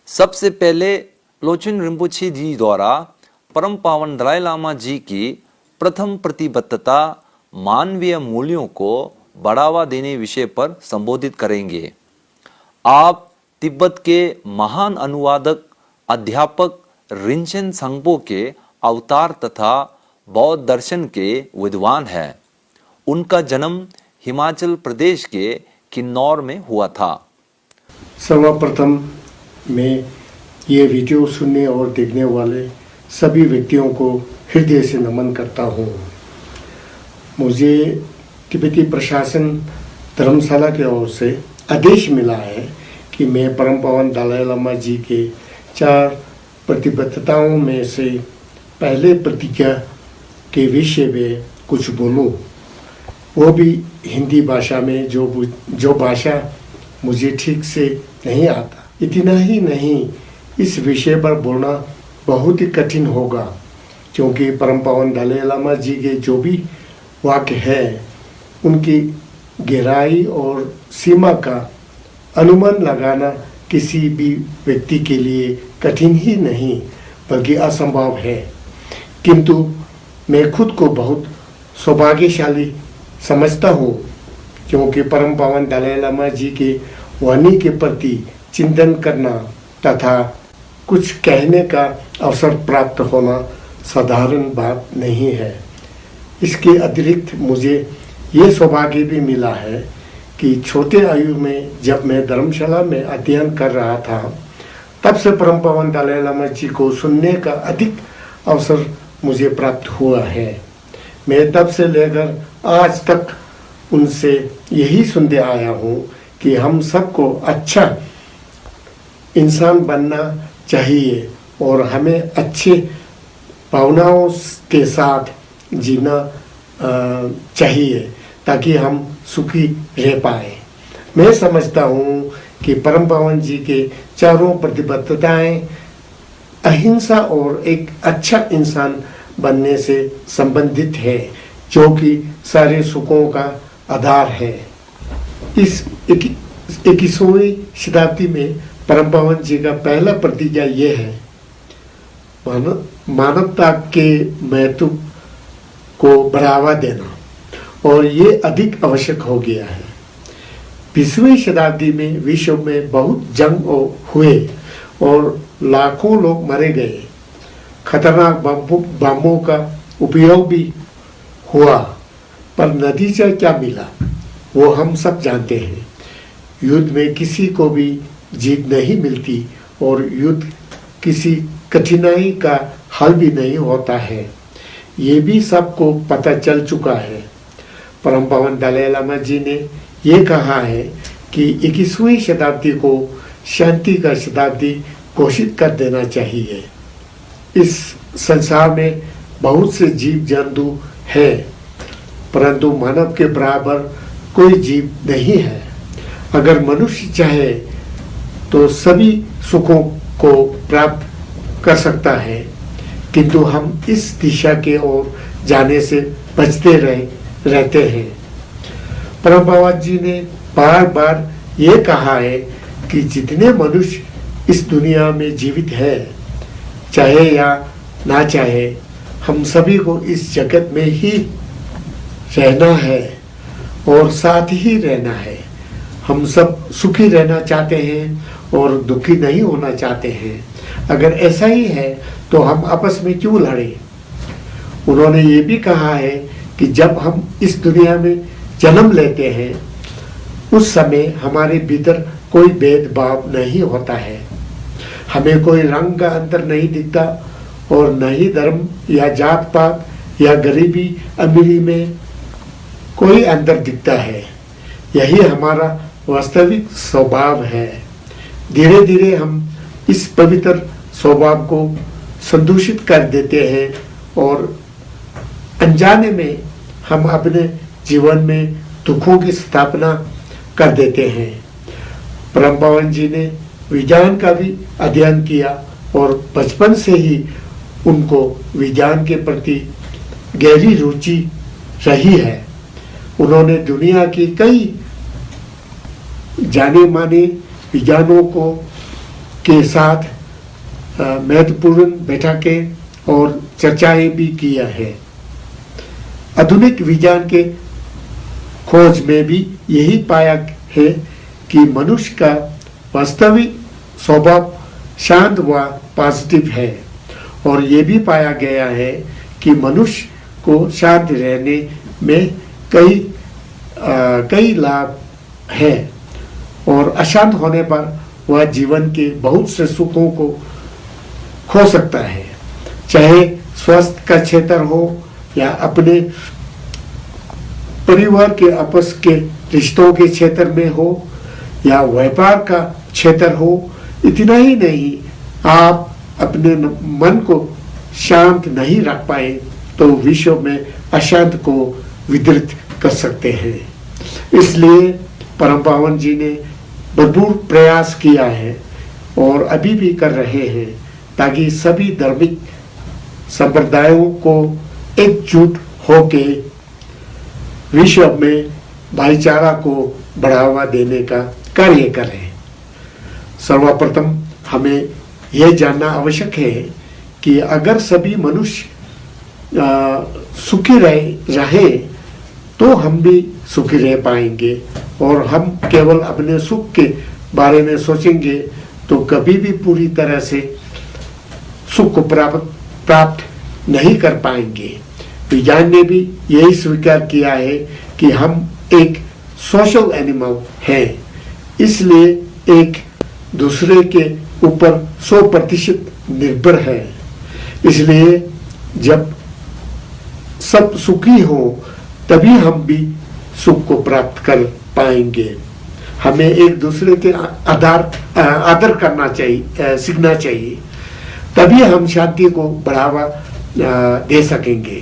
सबसे पहले लोचन रिम्पोछे जी द्वारा परम पावन दलाई लामा जी की प्रथम प्रतिबद्धता मानवीय मूल्यों को बढ़ावा देने विषय पर संबोधित करेंगे। आप तिब्बत के महान अनुवादक अध्यापक रिंचेन संगपो के अवतार तथा बौद्ध दर्शन के विद्वान हैं। उनका जन्म हिमाचल प्रदेश के किन्नौर में हुआ था। सर्वप्रथम मैं ये वीडियो सुनने और देखने वाले सभी व्यक्तियों को हृदय से नमन करता हूँ। मुझे तिब्बती प्रशासन धर्मशाला की ओर से आदेश मिला है कि मैं परम पावन दलाई लामा जी के 4 प्रतिबद्धताओं में से पहले प्रतिज्ञा के विषय में कुछ बोलूं, वो भी हिंदी भाषा में, जो भाषा मुझे ठीक से नहीं आता। इतना ही नहीं, इस विषय पर बोलना बहुत ही कठिन होगा, क्योंकि परम पावन दलाई लामा जी के जो भी वाक्य है उनकी गहराई और सीमा का अनुमान लगाना किसी भी व्यक्ति के लिए कठिन ही नहीं बल्कि असंभव है। किंतु मैं खुद को बहुत सौभाग्यशाली समझता हूँ, क्योंकि परम पावन दलाई लामा जी के वाणी के प्रति चिंतन करना तथा कुछ कहने का अवसर प्राप्त होना साधारण बात नहीं है। इसके अतिरिक्त मुझे ये सौभाग्य भी मिला है कि छोटे आयु में जब मैं धर्मशाला में अध्ययन कर रहा था, तब से परम पावन दलाई लामा जी को सुनने का अधिक अवसर मुझे प्राप्त हुआ है। मैं तब से लेकर आज तक उनसे यही सुनते आया हूँ कि हम सबको अच्छा इंसान बनना चाहिए और हमें अच्छे भावनाओं के साथ जीना चाहिए ताकि हम सुखी रह पाए। मैं समझता हूँ कि परम पावन जी के चारों प्रतिबद्धताएं अहिंसा और एक अच्छा इंसान बनने से संबंधित है, जो कि सारे सुखों का आधार है। इस 21वीं शताब्दी में परम पावन जी का पहला प्रतिज्ञा ये है, मानवता के महत्व को बढ़ावा देना, और ये अधिक आवश्यक हो गया है। 20वीं शताब्दी में विश्व में बहुत जंग हुए और लाखों लोग मारे गए। खतरनाक बमों का उपयोग भी हुआ, पर नतीजा क्या मिला वो हम सब जानते हैं। युद्ध में किसी को भी जीत नहीं मिलती और युद्ध किसी कठिनाई का हल भी नहीं होता है। ये भी सबको पता चल चुका है। परम पावन दलाई लामा जी ने ये कहा है कि 21वीं शताब्दी को शांति का शताब्दी घोषित कर देना चाहिए। इस संसार में बहुत से जीव जंतु हैं, परंतु मानव के बराबर कोई जीव नहीं है। अगर मनुष्य चाहे तो सभी सुखों को प्राप्त कर सकता है, किंतु हम इस दिशा के ओर जाने से बचते रहते हैं। परम पावन जी ने बार बार ये कहा है कि जितने मनुष्य इस दुनिया में जीवित है, चाहे या ना चाहे, हम सभी को इस जगत में ही रहना है और साथ ही रहना है। हम सब सुखी रहना चाहते हैं और दुखी नहीं होना चाहते हैं। अगर ऐसा ही है तो हम आपस में क्यों लड़े। उन्होंने ये भी कहा है कि जब हम इस दुनिया में जन्म लेते हैं, उस समय हमारे भीतर कोई भेदभाव नहीं होता है। हमें कोई रंग का अंतर नहीं दिखता और न ही धर्म या जात पात या गरीबी अमीरी में कोई अंतर दिखता है। यही हमारा वास्तविक स्वभाव है। धीरे धीरे हम इस पवित्र स्वभाव को संदूषित कर देते हैं और अनजाने में हम अपने जीवन में दुखों की स्थापना कर देते हैं। परम पावन जी ने विज्ञान का भी अध्ययन किया और बचपन से ही उनको विज्ञान के प्रति गहरी रुचि रही है। उन्होंने दुनिया की कई जाने माने विज्ञानों के साथ महत्वपूर्ण बैठकें और चर्चाएं भी किया है। आधुनिक विज्ञान के खोज में भी यही पाया है कि मनुष्य का वास्तविक स्वभाव शांत व पॉजिटिव है, और ये भी पाया गया है कि मनुष्य को शांत रहने में कई लाभ है, और अशांत होने पर वह जीवन के बहुत से सुखों को खो सकता है, चाहे स्वास्थ्य का क्षेत्र हो या अपने परिवार के आपस के रिश्तों के क्षेत्र में हो या व्यापार का क्षेत्र हो। इतना ही नहीं, आप अपने मन को शांत नहीं रख पाए तो विश्व में अशांत को विदृत कर सकते हैं। इसलिए परम पावन जी ने भरपूर प्रयास किया है और अभी भी कर रहे हैं, ताकि सभी धार्मिक संप्रदायों को एकजुट होके विश्व में भाईचारा को बढ़ावा देने का कार्य करें। सर्वप्रथम हमें यह जानना आवश्यक है कि अगर सभी मनुष्य सुखी रहे तो हम भी सुखी रह पाएंगे, और हम केवल अपने सुख के बारे में सोचेंगे तो कभी भी पूरी तरह से सुख को प्राप्त नहीं कर पाएंगे। विज्ञान ने भी यही स्वीकार किया है कि हम एक सोशल एनिमल हैं, इसलिए एक दूसरे के ऊपर 100% निर्भर है। इसलिए जब सब सुखी हो तभी हम भी सुख को प्राप्त कर पाएंगे। हमें एक दूसरे के आदर करना चाहिए, सीखना चाहिए, तभी हम शांति को बढ़ावा दे सकेंगे।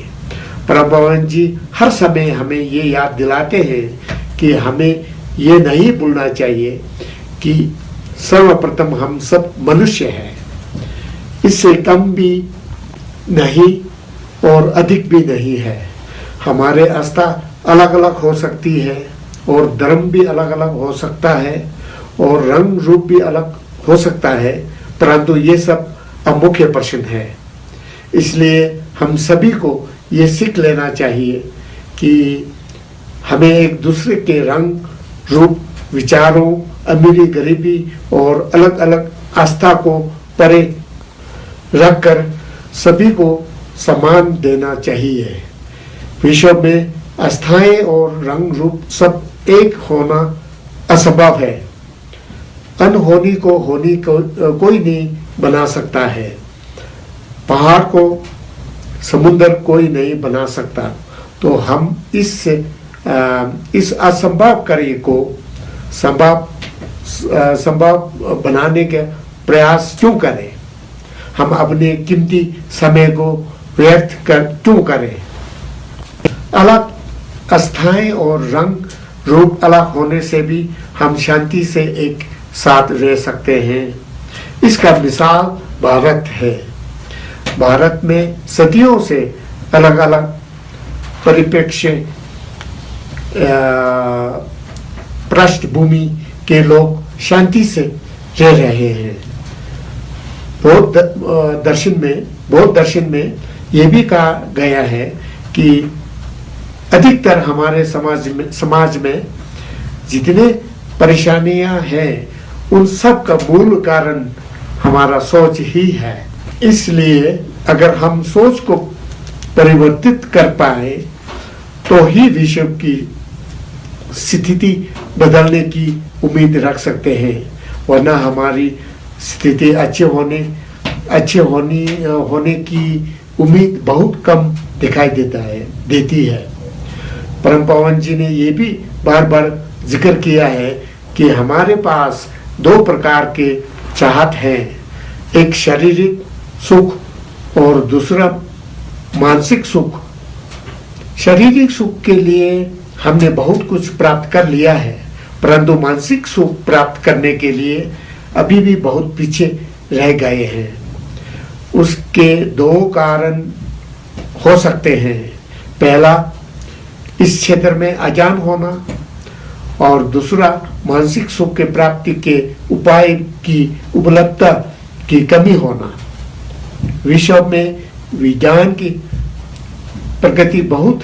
परम पावन जी हर समय हमें ये याद दिलाते हैं कि हमें ये नहीं भूलना चाहिए कि सर्वप्रथम हम सब मनुष्य हैं, इससे कम भी नहीं और अधिक भी नहीं है। हमारे आस्था अलग अलग हो सकती है और धर्म भी अलग अलग हो सकता है और रंग रूप भी अलग हो सकता है, परंतु ये सब अमुख्य प्रश्न है। इसलिए हम सभी को ये सीख लेना चाहिए कि हमें एक दूसरे के रंग रूप, विचारों, अमीरी गरीबी और अलग अलग आस्था को परे रखकर सभी को सम्मान देना चाहिए। विश्व में आस्थाएं और रंग रूप सब एक होना असंभव है। अनहोनी को होनी को कोई नहीं बना सकता है। पहाड़ को समुद्र कोई नहीं बना सकता, तो हम इस असंभव कार्य को संभव बनाने के प्रयास क्यों करें? हम अपने कीमती समय को व्यर्थ क्यों करें? अलग आस्थाएं और रंग रूप अलग होने से भी हम शांति से एक साथ रह सकते हैं। इसका मिसाल भारत है। भारत में सदियों से अलग अलग परिप्रेक्ष्य पृष्ठभूमि के लोग शांति से रह रहे हैं। बौद्ध दर्शन में यह भी कहा गया है कि अधिकतर हमारे समाज में जितने परेशानियां हैं उन सब का मूल कारण हमारा सोच ही है। इसलिए अगर हम सोच को परिवर्तित कर पाए तो ही विश्व की स्थिति बदलने की उम्मीद रख सकते हैं, वरना हमारी स्थिति अच्छे होने की उम्मीद बहुत कम दिखाई देती है। परम पावन जी ने ये भी बार बार जिक्र किया है कि हमारे पास दो प्रकार के चाहत हैं, एक शारीरिक सुख और दूसरा मानसिक सुख। शारीरिक सुख के लिए हमने बहुत कुछ प्राप्त कर लिया है, परंतु मानसिक सुख प्राप्त करने के लिए अभी भी बहुत पीछे रह गए हैं। उसके दो कारण हो सकते हैं। पहला, इस क्षेत्र में अज्ञान होना और दूसरा मानसिक सुख के प्राप्ति के उपाय की उपलब्धता की कमी होना। विश्व में विज्ञान की प्रगति बहुत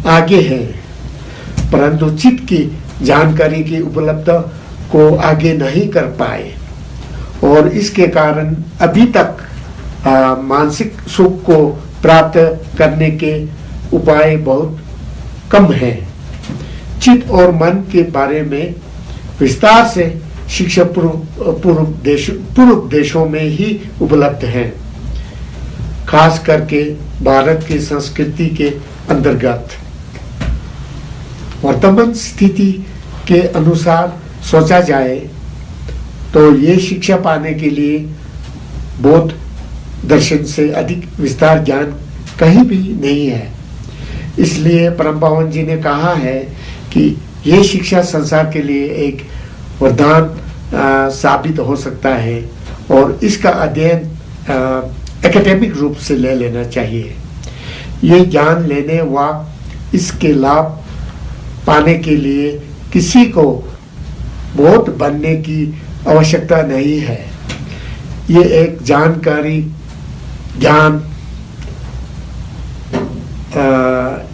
आगे है, परंतु चित्त की जानकारी की उपलब्धता को आगे नहीं कर पाए और इसके कारण अभी तक मानसिक सुख को प्राप्त करने के उपाय बहुत कम हैं। चित्त और मन के बारे में विस्तार से शिक्षा पूर्व देशों में ही उपलब्ध है, खास करके भारत की संस्कृति के अंतर्गत। वर्तमान स्थिति के अनुसार सोचा जाए तो ये शिक्षा पाने के लिए बौद्ध दर्शन से अधिक विस्तार ज्ञान कहीं भी नहीं है। इसलिए परम पावन जी ने कहा है कि ये शिक्षा संसार के लिए एक वरदान साबित हो सकता है और इसका अध्ययन एकेडमिक रूप से ले लेना चाहिए। ये ज्ञान लेने व इसके लाभ पाने के लिए किसी को बौद्ध बनने की आवश्यकता नहीं है। ये एक जानकारी, ज्ञान,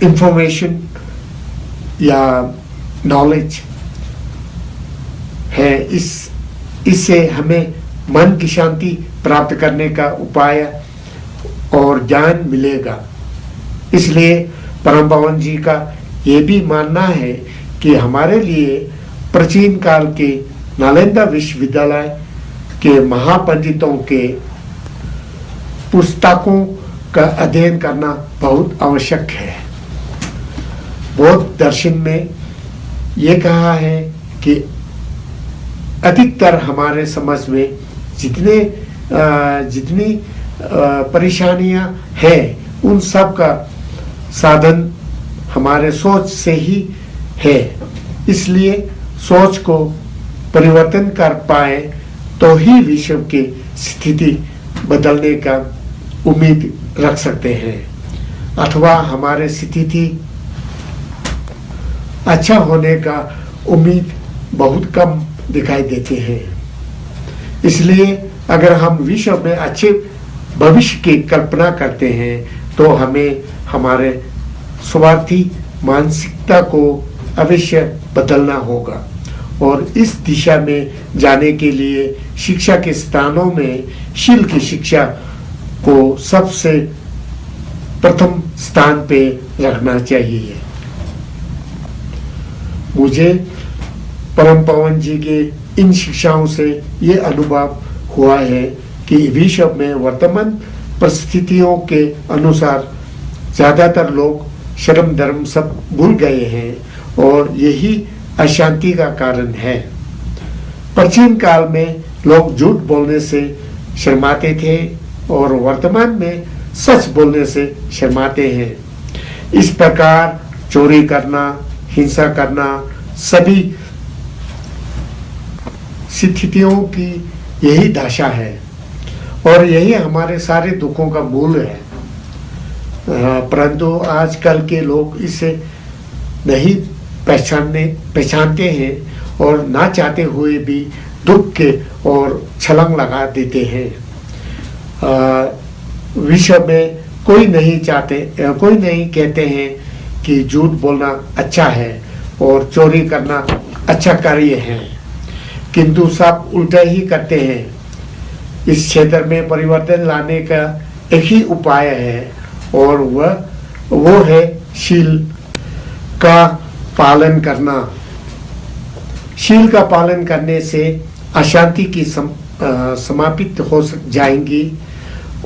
इंफॉर्मेशन या नॉलेज है। इससे हमें मन की शांति प्राप्त करने का उपाय और ज्ञान मिलेगा। इसलिए परम पावन जी का ये भी मानना है कि हमारे लिए प्राचीन काल के नालंदा विश्वविद्यालय के महापंडितों के पुस्तकों का अध्ययन करना बहुत आवश्यक है। बौद्ध दर्शन में ये कहा है कि अधिकतर हमारे समझ में जितनी परेशानियां हैं उन सब का साधन हमारे सोच से ही है। इसलिए सोच को परिवर्तन कर पाए तो ही विश्व की स्थिति बदलने का उम्मीद रख सकते हैं, अथवा हमारे स्थिति अच्छा होने का उम्मीद बहुत कम दिखाई देते हैं। इसलिए अगर हम विश्व में अच्छे भविष्य की कल्पना करते हैं तो हमें हमारे स्वार्थी मानसिकता को अवश्य बदलना होगा और इस दिशा में जाने के लिए शिक्षा के स्थानों में शील की शिक्षा को सबसे प्रथम स्थान पे रखना चाहिए। मुझे परम पावन जी के इन शिक्षाओं से ये अनुभव हुआ है कि विश्व में वर्तमान परिस्थितियों के अनुसार ज्यादातर लोग शर्म धर्म सब भूल गए हैं और यही अशांति का कारण है। प्राचीन काल में लोग झूठ बोलने से शर्माते थे और वर्तमान में सच बोलने से शर्माते हैं। इस प्रकार चोरी करना, हिंसा करना सभी स्थितियों की यही दशा है और यही हमारे सारे दुखों का मूल है। परंतु आजकल के लोग इसे नहीं पहचानते हैं और ना चाहते हुए भी दुख के और छलांग लगा देते हैं। विश्व में कोई नहीं कहते हैं कि झूठ बोलना अच्छा है और चोरी करना अच्छा कार्य है, किंतु सब उल्टा ही करते हैं। इस क्षेत्र में परिवर्तन लाने का एक ही उपाय है और वो है शील का पालन करना। शील का पालन करने से अशांति की समाप्त हो जाएंगी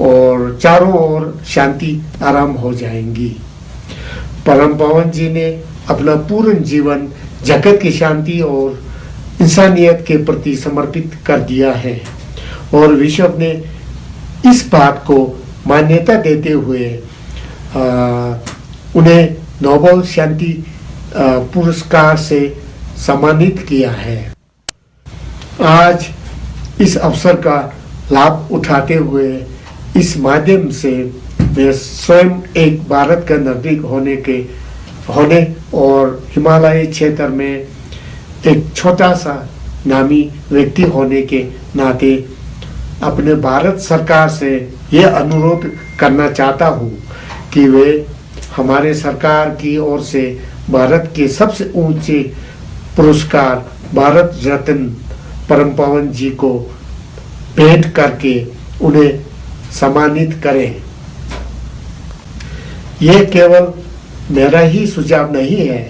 और चारों ओर शांति आराम हो जाएंगी। परम पावन जी ने अपना पूर्ण जीवन जगत की शांति और इंसानियत के प्रति समर्पित कर दिया है और विश्व ने इस बात को मान्यता देते हुए उन्हें नोबेल शांति पुरस्कार से सम्मानित किया है। आज इस अवसर का लाभ उठाते हुए इस माध्यम से मैं स्वयं एक भारत का नागरिक होने और हिमालय क्षेत्र में एक छोटा सा नामी व्यक्ति होने के नाते अपने भारत सरकार से यह अनुरोध करना चाहता हूँ कि वे हमारे सरकार की ओर से भारत के सबसे ऊंचे पुरस्कार भारत रत्न परम पावन जी को भेंट करके उन्हें सम्मानित करें। यह केवल मेरा ही सुझाव नहीं है,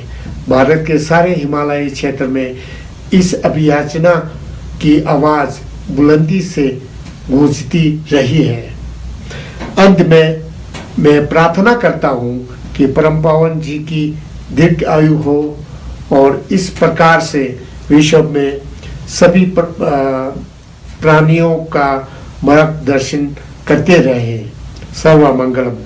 भारत के सारे हिमालयी क्षेत्र में इस अभियाचना की आवाज बुलंदी से गूंजती रही है। अंत में मैं प्रार्थना करता हूँ कि परम पावन जी की दीर्घ आयु हो और इस प्रकार से विश्व में सभी प्राणियों का मार्गदर्शन करते रहे। सर्व मंगलम।